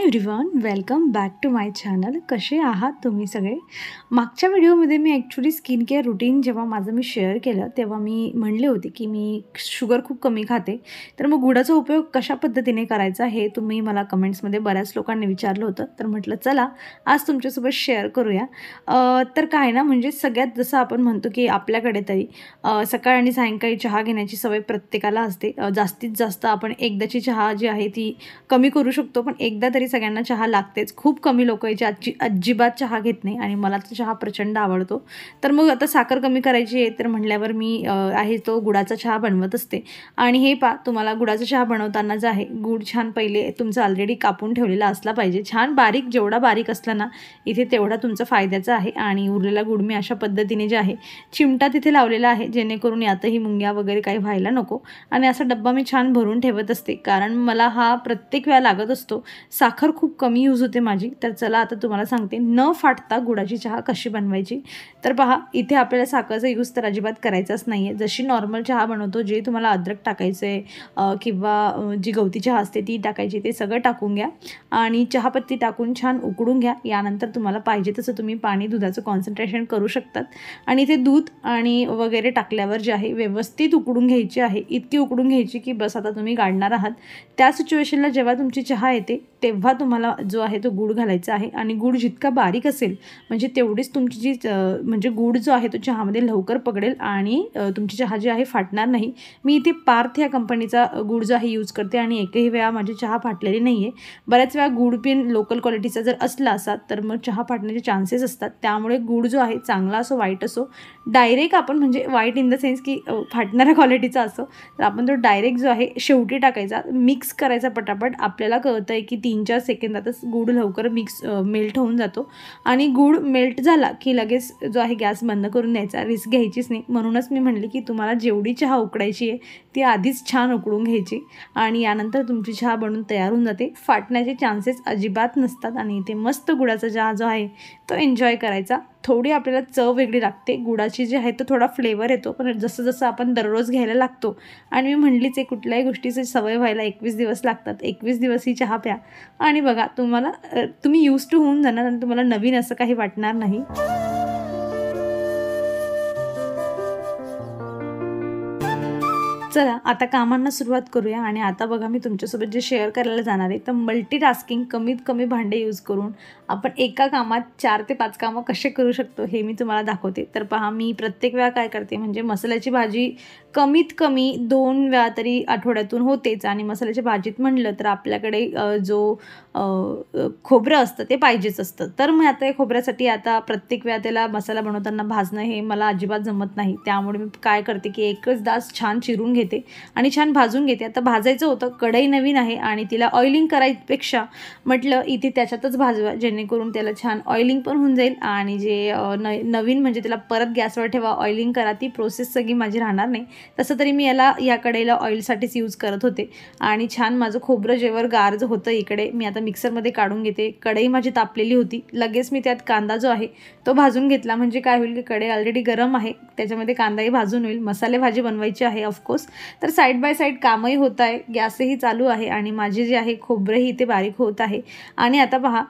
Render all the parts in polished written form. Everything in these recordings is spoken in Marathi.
Everyone, welcome back to my channel. कसे आहात तुम्ही सगळे? मागच्या व्हिडिओमध्ये मी ॲक्च्युली स्किन केअर रुटीन जेव्हा माझं मी शेअर केलं तेव्हा मी म्हणले होते की मी शुगर खूप कमी खाते. तर मग गुळाचा उपयोग कशा पद्धतीने करायचा हे तुम्ही मला कमेंट्समध्ये बऱ्याच लोकांनी विचारलं होतं. तर म्हटलं चला आज तुमच्यासोबत शेअर करूया. तर काय ना, म्हणजे सगळ्यात जसं आपण म्हणतो की आपल्याकडे तरी सकाळ आणि सायंकाळी चहा घेण्याची सवय प्रत्येकाला असते. जास्तीत जास्त आपण एकदाची चहा जी आहे ती कमी करू शकतो, पण एकदा तरी सगळ्यांना चहा लागतेच. खूप कमी लोक आहे जे अजिबात चहा घेत नाही आणि मला तर चहा प्रचंड आवडतो. तर मग आता साखर कमी करायची आहे तर म्हटल्यावर मी आहे तो गुळाचा चहा बनवत असते. आणि हे तुम्हाला गुळाचा चहा बनवताना जे आहे गूळ छान पहिले तुमचा ऑलरेडी कापून ठेवलेला असला पाहिजे. छान बारीक, जेवढा बारीक असला ना इथे तेवढा तुमचा फायद्याचा आहे. आणि उरलेला गुळ मी अशा पद्धतीने जे आहे चिमटा तिथे लावलेला आहे, जेणेकरून यातही मुंग्या वगैरे काही व्हायला नको. आणि असा डब्बा मी छान भरून ठेवत असते, कारण मला हा प्रत्येक वेळा लागत असतो. साखर खूप कमी यूज होते माझी. तर चला आता तुम्हाला सांगते न फाटता गुळाची चहा कशी बनवायची. तर पहा, इथे आपल्याला साखरचा यूज तर अजिबात करायचाच नाही आहे. जशी नॉर्मल चहा बनवतो, जे तुम्हाला अद्रक टाकायचं आहे किंवा जी गवती चहा असते ती टाकायची, ते सगळं टाकून घ्या आणि चहापत्ती टाकून छान उकळून घ्या. यानंतर तुम्हाला पाहिजे तसं तुम्ही पाणी, दुधाचं कॉन्सन्ट्रेशन करू शकतात. आणि इथे दूध आणि वगैरे टाकल्यावर जे आहे व्यवस्थित उकळून घ्यायची आहे. इतकी उकळून घ्यायची की बस आता तुम्ही गाळणार आहात. त्या सिच्युएशनला जेव्हा तुमची चहा येते तेव्हा तुम्हाला जो आहे तो गूळ घालायचा आहे. आणि गूळ जितका बारीक असेल म्हणजे तेवढीच तुमची जी म्हणजे गूळ जो आहे तो चहामध्ये लवकर पकडेल आणि तुमची चहा जी आहे फाटणार नाही. मी इथे पार्थ या कंपनीचा गूळ जो आहे यूज करते आणि एकही वेळा माझी चहा फाटलेली नाही आहे. बऱ्याच वेळा गूळ पिन लोकल क्वालिटीचा जर असला असा तर मग चहा फाटण्याचे चान्सेस असतात. त्यामुळे गूळ जो आहे चांगला असो वाईट असो, डायरेक्ट आपण म्हणजे वाईट इन द सेन्स की फाटणाऱ्या क्वालिटीचा असो तर आपण तो डायरेक्ट जो आहे शेवटी टाकायचा, मिक्स करायचा पटापट. आपल्याला कळतं आहे की 3-4 सेकंदातच गूळ लवकर मेल्ट होऊन जातो. आणि गूळ मेल्ट झाला की लगेच जो आहे गॅस बंद करून द्यायचा, रिस्क घ्यायचीच नाही. म्हणूनच मी म्हणले की तुम्हाला जेवढी चहा उकडायची आहे ती आधीच छान उकळून घ्यायची आणि यानंतर तुमची चहा बनून तयार होऊन जाते. फाटण्याचे चान्सेस अजिबात नसतात. आणि इथे मस्त गुळाचा चहा जो आहे तो एन्जॉय करायचा. थोडी आपल्याला चव वेगळी लागते गुळाची जी आहे, तो थोडा फ्लेवर येतो, पण जसं जसं आपण दररोज घ्यायला लागतो. आणि मी म्हणलीच आहे कुठल्याही गोष्टीची सवय व्हायला 21 दिवस लागतात. 21 दिवस ही चहा प्या आणि बघा तुम्ही यूज टू होऊन जाणार आणि तुम्हाला नवीन असं काही वाटणार नाही. चला आता कामांना सुरुवात करूया. आणि आता बघा मी तुमच्यासोबत जे शेअर करायला जाणार आहे तर मल्टीटास्किंग, कमीत कमी भांडे यूज करून आपण एका कामात 4 ते 5 कामं कसे करू शकतो हे मी तुम्हाला दाखवते. तर पहा, मी प्रत्येक वेळा काय करते म्हणजे मसाल्याची भाजी कमीत कमी 2 वेळा तरी आठवड्यातून होतेच. आणि मसाल्याच्या भाजीत म्हटलं तर आपल्याकडे जो खोबरं असतं ते पाहिजेच असतं. तर मग आता खोबऱ्यासाठी आता प्रत्येक वेळा त्याला मसाला बनवताना भाजणं हे मला अजिबात जमत नाही. त्यामुळे मी काय करते की एकच दास छान चिरून घेते आणि छान भाजून घेते. आता भाजायचं होतं, कढई नवीन आहे आणि तिला ऑइलिंग करायपेक्षा म्हटलं इथे त्याच्यातच भाजवा, जेणेकरून त्याला छान ऑइलिंग पण होऊन जाईल. आणि जे नवीन म्हणजे त्याला परत गॅसवर ठेवा, ऑइलिंग करा, ती प्रोसेस सगळी माझी राहणार नाही. तसं तरी मी या कढईला ऑइलसाठीच यूज करत होते. आणि छान माझं खोबरं जेव्हा गार जो होतं इकडे मी आता मिक्सरमध्ये काढून घेते. कढई माझी तापलेली होती, लगेच मी त्यात कांदा जो आहे तो भाजून घेतला. म्हणजे काय होईल की कढई ऑलरेडी गरम आहे, त्याच्यामध्ये कांदाही भाजून होईल. मसाले भाजी बनवायची आहे ऑफकोर्स. तर साईड बाय साईड कामही होत आहे, गॅसही चालू आहे आणि माझे जे आहे खोबरंही इथे बारीक होत आहे. आणि आता पहा,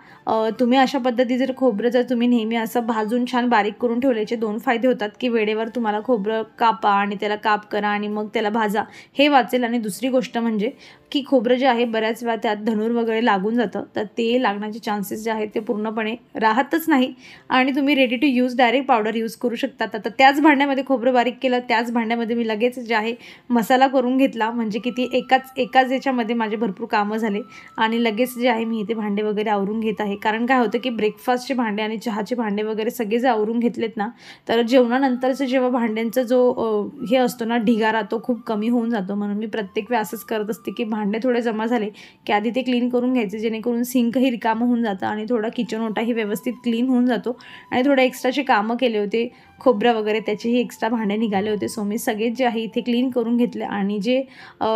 तुम्ही अशा पद्धती जर खोबरं जर तुम्ही नेहमी असं भाजून छान बारीक करून ठेवल्याचे 2 फायदे होतात की वेळेवर तुम्हाला खोबरं कापा आणि त्याला काप करा आणि मग त्याला भाजा, हे वाचेल. आणि दुसरी गोष्ट म्हणजे की खोबरं जे आहे बऱ्याच वेळा त्यात धनूर वगैरे लागून जातं, तर ते लागण्याचे चान्सेस जे आहेत ते पूर्णपणे राहतच नाही. आणि तुम्ही ready to use direct powder use करू शकतात. आता त्याच भांड्यामध्ये खोबरं बारीक केलं, त्याच भांड्यामध्ये मी लगेच जे आहे मसाला करून घेतला. म्हणजे किती एकाच याच्यामध्ये माझे भरपूर कामं झाले. आणि लगेच जे आहे मी इथे भांडे वगैरे आवरून घेत आहे. कारण काय होतं की ब्रेकफास्टचे भांडे आणि चहाचे भांडे वगैरे सगळे जे आवरून घेतलेत ना, तर जेवणानंतरचं जेव्हा भांड्यांचा जो हे असतो ना ढिगारा, तो खूप कमी होऊन जातो. म्हणून मी प्रत्येक वेळा असंच करत असते की भांडे थोडे जमा झाले की आधी ते क्लीन करून घ्यायचे, जेणेकरून सिंकही रिकामं होऊन जातं आणि थोडा किचन ओटाही व्यवस्थित क्लीन होऊन जातो. आणि थोडे एक्स्ट्राचे कामं केले होते, खोबरं वगैरे त्याचेही एक्स्ट्रा भांडे निघाले होते. सो मी सगळेच जे आहे इथे क्लीन करून घेतले. आणि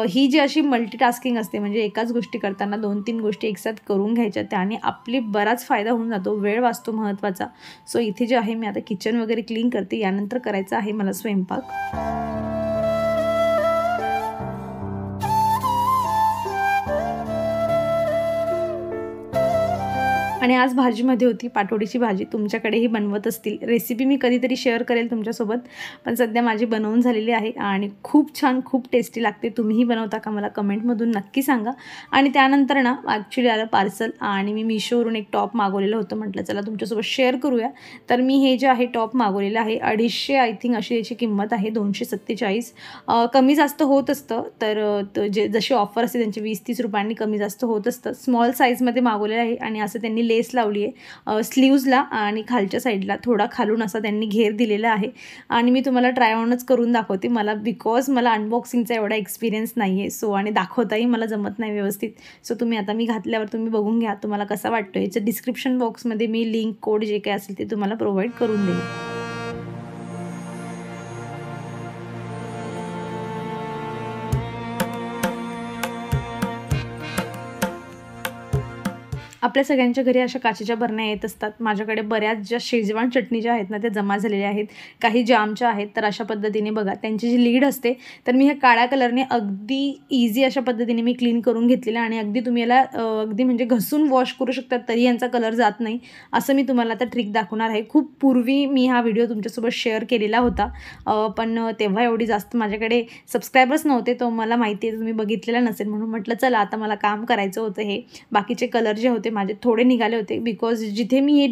ही जी अशी मल्टीटास्किंग असते म्हणजे एकाच गोष्टी करताना 2-3 गोष्टी एकसाथ करून घ्यायच्या, त्याने आपली बराच फायदा होऊन जातो, वेळ वाचतो महत्त्वाचा. सो इथे जे आहे मी आता किचन वगैरे क्लीन करते. यानंतर करायचं आहे मला स्वयंपाक. आणि आज भाजीमध्ये होती पाटोडीची भाजी. तुमच्याकडेही बनवत असतील, रेसिपी मी कधीतरी शेअर करेल तुमच्यासोबत, पण सध्या माझी बनवून झालेली आहे आणि खूप छान, खूप टेस्टी लागते. तुम्हीही बनवता का मला कमेंटमधून नक्की सांगा. आणि त्यानंतर ना ॲक्च्युली आलं पार्सल आणि मी मिशोवरून एक टॉप मागवलेलं होतं. म्हटलं चला तुमच्यासोबत शेअर करूया. तर मी हे जे आहे टॉप मागवलेलं आहे 250 आय थिंक अशी याची किंमत आहे, 247. कमी जास्त होत असतं. तर जशी ऑफर असते त्यांची 20-30 रुपयांनी कमी जास्त होत असतं. स्मॉल साईजमध्ये मागवलेलं आहे आणि असं त्यांनी लेस लावली आहे स्लीव्जला आणि खालच्या साईडला थोडा खालून असा त्यांनी घेर दिलेला आहे. आणि मी तुम्हाला ट्राय ऑनच करून दाखवते बिकॉज मला अनबॉक्सिंगचा एवढा एक्सपिरियन्स नाही आहे. सो आणि दाखवताही मला जमत नाही व्यवस्थित. सो तुम्ही आता मी घातल्यावर तुम्ही बघून घ्या तुम्हाला कसा वाटतो. याचं डिस्क्रिप्शन बॉक्समध्ये मी लिंक कोड जे काही असेल ते तुम्हाला प्रोव्हाइड करून देईन. आपल्या सगळ्यांच्या घरी अशा काचेच्या बरण्या येत असतात. माझ्याकडे बऱ्याच ज्या शेजवान चटणी ज्या आहेत ना त्या जमा झालेल्या आहेत, काही जामच्या आहेत. तर अशा पद्धतीने बघा त्यांची जी लीड असते तर मी ह्या काळ्या कलरने अगदी इझी अशा पद्धतीने मी क्लीन करून घेतलेलं आणि अगदी तुम्ही याला अगदी म्हणजे घसून वॉश करू शकतात तरी यांचा कलर जात नाही. असं मी तुम्हाला आता ट्रिक दाखवणार आहे. खूप पूर्वी मी हा व्हिडिओ तुमच्यासोबत शेअर केलेला होता, पण तेव्हा एवढी जास्त माझ्याकडे सबस्क्रायबर्स नव्हते. तो मला माहिती आहे तुम्ही बघितलेला नसेल, म्हणून म्हटलं चला आता मला काम करायचं होतं. हे बाकीचे कलर जे होते माझे थोडे निघाले होते बिकॉज जिथे मी हे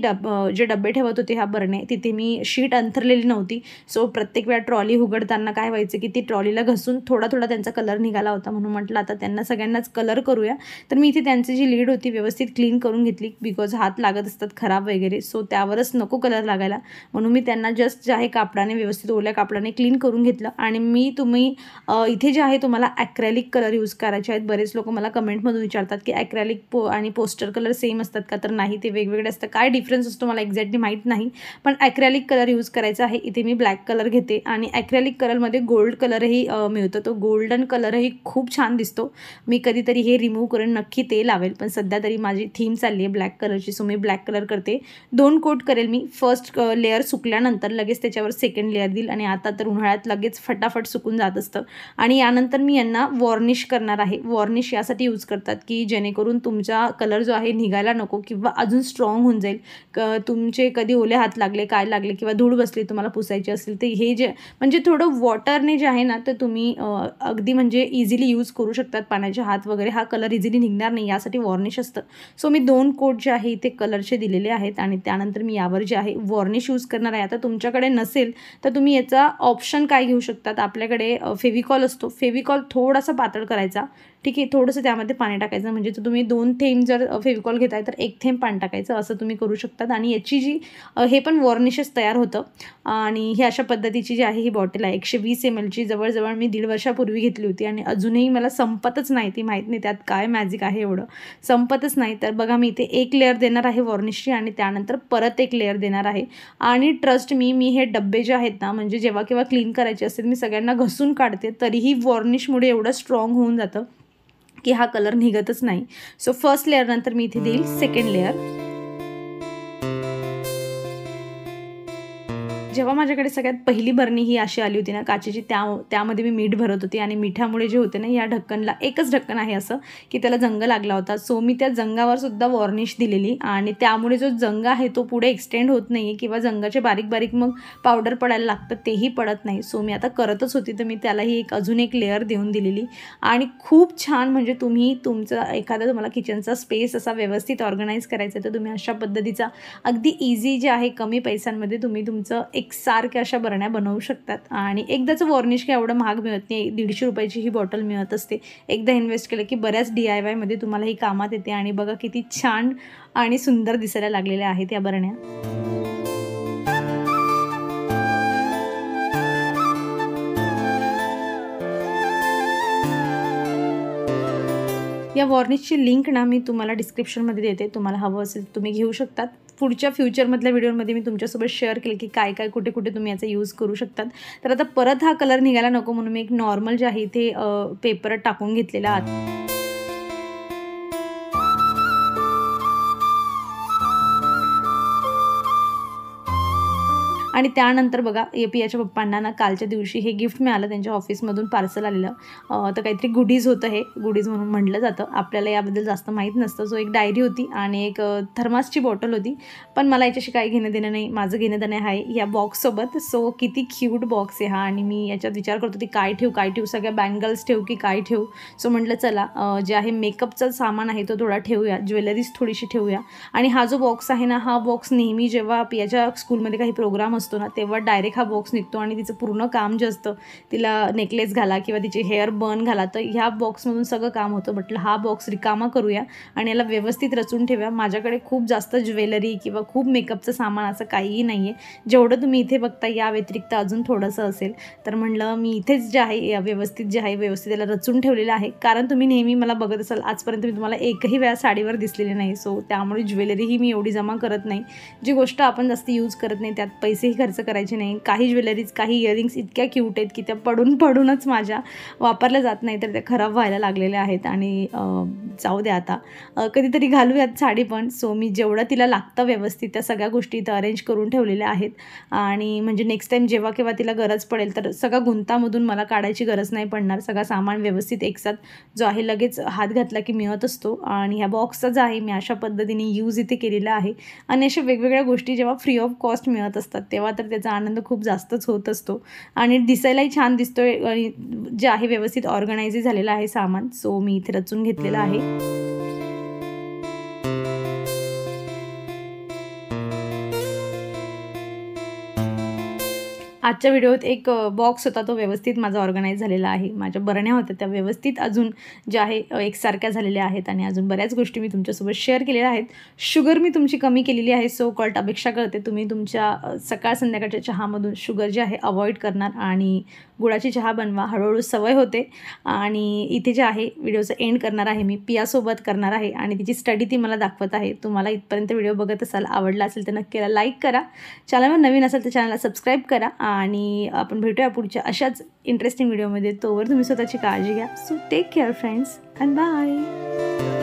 जे डबे ठेवत होते ह्या बरणे तिथे मी शीट अंथरलेली नव्हती. सो प्रत्येक वेळा ट्रॉली उघडताना काय व्हायचं की ती ट्रॉलीला घसून थोडा त्यांचा कलर निघाला होता. म्हणून म्हटलं आता त्यांना सगळ्यांनाच कलर करूया. तर मी इथे त्यांची जी लीड होती व्यवस्थित क्लीन करून घेतली बिकॉज हात लागत असतात खराब वगैरे. सो त्यावरच नको कलर लागायला म्हणून मी त्यांना जस्ट जे आहे कापडाने व्यवस्थित ओल्या कापडाने क्लीन करून घेतलं. आणि तुम्ही इथे जे आहे तुम्हाला ॲक्रेलिक कलर यूज करायचे आहेत. बरेच लोक मला कमेंटमधून विचारतात की ॲक्रेलिक आणि पोस्टर कलर सेम असतात का, तर नाही ते वेगवेगळे असतात. काय डिफरन्स असतो मला एक्झॅक्टली माहीत नाही, पण ॲक्रेलिक कलर यूज करायचा आहे. इथे मी ब्लॅक कलर घेते आणि ॲक्रेलिक कलरमध्ये गोल्ड कलरही मिळतो. तो गोल्डन कलरही खूप छान दिसतो. मी कधीतरी हे रिमूव्ह करून नक्की ते लावेल, पण सध्या तरी माझी थीम चालली आहे ब्लॅक कलरची. सो मी ब्लॅक कलर करते. 2 कोट करेल मी. फर्स्ट लेअर सुकल्यानंतर लगेच त्याच्यावर सेकंड लेअर देईल आणि आता तर उन्हाळ्यात लगेच फटाफट सुकून जात असतं. आणि यानंतर मी यांना वॉर्निश करणार आहे. वॉर्निश यासाठी यूज करतात की जेणेकरून तुमचा कलर जो आहे निघायला नको किंवा अजून स्ट्रॉंग होऊन जाईल. तुमचे कधी ओले हात लागले, काय लागले किंवा धूळ बसली तुम्हाला पुसायची असेल तर हे जे म्हणजे थोडं वॉटरने जे आहे ना तर तुम्ही अगदी म्हणजे इझिली यूज करू शकतात. पाण्याचे हात वगैरे हा कलर इझिली निघणार नाही यासाठी वॉर्निश असतं. सो मी 2 कोट जे आहे इथे कलरचे दिलेले आहेत आणि त्यानंतर मी यावर जे आहे वॉर्निश यूज करणार आहे. आता तुमच्याकडे नसेल तर तुम्ही याचा ऑप्शन काय घेऊ शकतात. आपल्याकडे फेविकॉल असतो. फेविकॉल थोडासा पातळ करायचा, ठीक आहे, थोडंसं त्यामध्ये पाणी टाकायचं. म्हणजे तुम्ही 2 थेंब जर फेविकॉल घेताय तर 1 थेंब पाणी टाकायचं, असं तुम्ही करू शकतात. आणि याची जी हे पण वॉर्निशच तयार होतं. आणि ही अशा पद्धतीची जी आहे ही बॉटल आहे 120 ml ची. जवळजवळ मी 1.5 वर्षापूर्वी घेतली होती आणि अजूनही मला संपतच नाही. ती माहीत नाही त्यात काय मॅजिक आहे, एवढं संपतच नाही. तर बघा मी इथे 1 लेअर देणार आहे वॉर्निशची आणि त्यानंतर परत 1 लेअर देणार आहे. आणि ट्रस्ट मी हे डब्बे जे आहेत ना म्हणजे जेव्हा केव्हा क्लीन करायचे असेल मी सगळ्यांना घसून काढते, तरीही वॉर्निशमुळे एवढं स्ट्रॉंग होऊन जातं की हा कलर निघतच नाही. सो फर्स्ट लेअर नंतर मी इथे देईल सेकंड लेअर. जेव्हा माझ्याकडे सगळ्यात पहिली बरणी ही अशी आली होती ना काचेची, त्यामध्ये मी मीठ भरत होती आणि मिठामुळे जे होते ना या ढक्कनला एकच ढक्कन आहे असं की त्याला जंग लागला होता. सो मी त्या जंगावर सुद्धा वॉर्निश दिलेली आणि त्यामुळे जो जंग आहे तो पुढे एक्सटेंड होत नाही आहे किंवा जंगाचे बारीक बारीक मग पावडर पडायला लागतं तेही पडत नाही. सो मी आता करतच होती तर मी त्यालाही अजून एक लेअर देऊन दिलेली आणि खूप छान म्हणजे तुम्ही तुमचा एखादा तुम्हाला किचनचा स्पेस असा व्यवस्थित ऑर्गनाईज करायचा तर तुम्ही अशा पद्धतीचा अगदी इझी जे आहे कमी पैशांमध्ये तुम्ही तुमचं एकसारख्या अशा बरण्या बनवू शकतात. आणि एकदाचं वॉर्निश काय एवढं महाग मिळत नाही, 150 रुपयाची ही बॉटल मिळत असते. एकदा इन्व्हेस्ट केलं की बऱ्याच DIY मध्ये तुम्हाला ही कामात येते. आणि बघा किती छान आणि सुंदर दिसायला लागलेल्या आहेत या बरण्या. या वॉर्निशची लिंक ना मी तुम्हाला डिस्क्रिप्शनमध्ये देते. तुम्हाला हवं असेल तुम्ही घेऊ शकतात. पुढच्या फ्युचरमधल्या व्हिडिओमध्ये मी तुमच्यासोबत शेअर केले की काय काय कुठे कुठे तुम्ही याचा यूज करू शकतात. तर आता परत हा कलर निघायला नको म्हणून मी एक नॉर्मल जे आहे इथे पेपर टाकून घेतलेला आहे. आणि त्यानंतर बघा पियाच्या पप्पांना ना कालच्या दिवशी हे गिफ्ट मिळालं, त्यांच्या ऑफिसमधून पार्सल आलेलं. तर काहीतरी गुडीज होतं, हे गुडीज म्हणून म्हटलं जातं. आपल्याला याबद्दल जास्त माहीत नसतं. सो एक डायरी होती आणि एक थर्मासची बॉटल होती, पण मला याच्याशी काही घेणं देणं नाही. माझं घेणं देणं आहे या बॉक्ससोबत. सो किती क्यूट बॉक्स आहे हा, आणि मी याच्यात विचार करत होती काय ठेवू, सगळ्या बँगल्स ठेवू की काय ठेवू. सो म्हटलं चला जे आहे मेकअपचं सामान आहे तो थोडा ठेवूया, ज्वेलरीज थोडीशी ठेवूया. आणि हा जो बॉक्स आहे ना, हा बॉक्स नेहमी जेव्हा पियाच्या स्कूलमध्ये काही प्रोग्राम असतो ना, तेव्हा डायरेक्ट हा बॉक्स निघतो आणि तिचं पूर्ण काम जे असतं, तिला नेकलेस घाला किंवा तिचे हेअर बन घाला, तर ह्या बॉक्समधून सगळं काम होतं. म्हटलं हा बॉक्स रिकामा करूया आणि याला व्यवस्थित रचून ठेवूया. माझ्याकडे खूप जास्त ज्वेलरी किंवा खूप मेकअपचं सामान असं काहीही नाही आहे. जेवढं तुम्ही इथे बघता या व्यतिरिक्त अजून थोडंसं असेल, तर म्हणलं मी इथेच जे आहे व्यवस्थित याला रचून ठेवलेलं आहे. कारण तुम्ही नेहमी मला बघत असाल, आजपर्यंत मी तुम्हाला एकही वेळा साडीवर दिसलेली नाही. सो त्यामुळे ज्वेलरीही मी एवढी जमा करत नाही. जी गोष्ट आपण जास्त यूज करत नाही त्यात पैसेही खर्च करायचे नाही. काही ज्वेलरीज, काही इयरिंग्स इतक्या क्यूट आहेत की त्या पडूनच माझ्या वापरल्या जात नाही, तर त्या खराब व्हायला लागलेल्या आहेत. आणि जाऊ द्या आता, कधीतरी घालूयात साडी पण. सो मी जेवढं तिला लागतं व्यवस्थित त्या सगळ्या गोष्टी इथं अरेंज करून ठेवलेल्या आहेत. आणि म्हणजे नेक्स्ट टाईम जेव्हा केव्हा तिला गरज पडेल तर सगळा गुंतामधून मला काढायची गरज नाही पडणार. सगळा सामान व्यवस्थित एकसाथ जो आहे लगेच हात घातला की मिळत असतो. आणि ह्या बॉक्सचा जो आहे मी अशा पद्धतीने यूज इथे केलेला आहे. आणि अशा वेगवेगळ्या गोष्टी जेव्हा फ्री ऑफ कॉस्ट मिळत असतात तेव्हा तर त्याचा आनंद खूप जास्तच होत असतो. आणि दिसायलाही छान दिसतोय आणि जे आहे व्यवस्थित ऑर्गनाइज झालेलं आहे सामान. सो मी इथे रचून घेतलेलं आहे. आजच्या व्हिडिओत एक बॉक्स होता, तो व्यवस्थित माझा ऑर्गनाइज झालेला आहे. माझ्या बरण्या होत्या त्या व्यवस्थित अजून ज्या आहे एकसारख्या झालेल्या आहेत. आणि अजून बऱ्याच गोष्टी मी तुमच्यासोबत शेअर केलेल्या आहेत. शुगर मी तुमची कमी केलेली आहे. सो कॉल्ड अपेक्षा करते तुम्ही तुमच्या सकाळ संध्याकाळच्या चहामधून शुगर जे आहे अवॉइड करणार आणि गुळाची चहा बनवा. हळूहळू सवय होते. आणि इथे जे आहे व्हिडिओचं एंड करणार आहे मी, पियासोबत करणार आहे आणि तिची स्टडी ती मला दाखवत आहे. तुम्हाला इथपर्यंत व्हिडिओ बघत असाल, आवडला असेल तर नक्की लाईक करा. चॅनलवर नवीन असेल तर चॅनलला सबस्क्राईब करा. आणि आपण भेटूया पुढच्या अशाच इंटरेस्टिंग व्हिडिओमध्ये. तोवर तुम्ही स्वतःची काळजी घ्या. So take care friends and bye.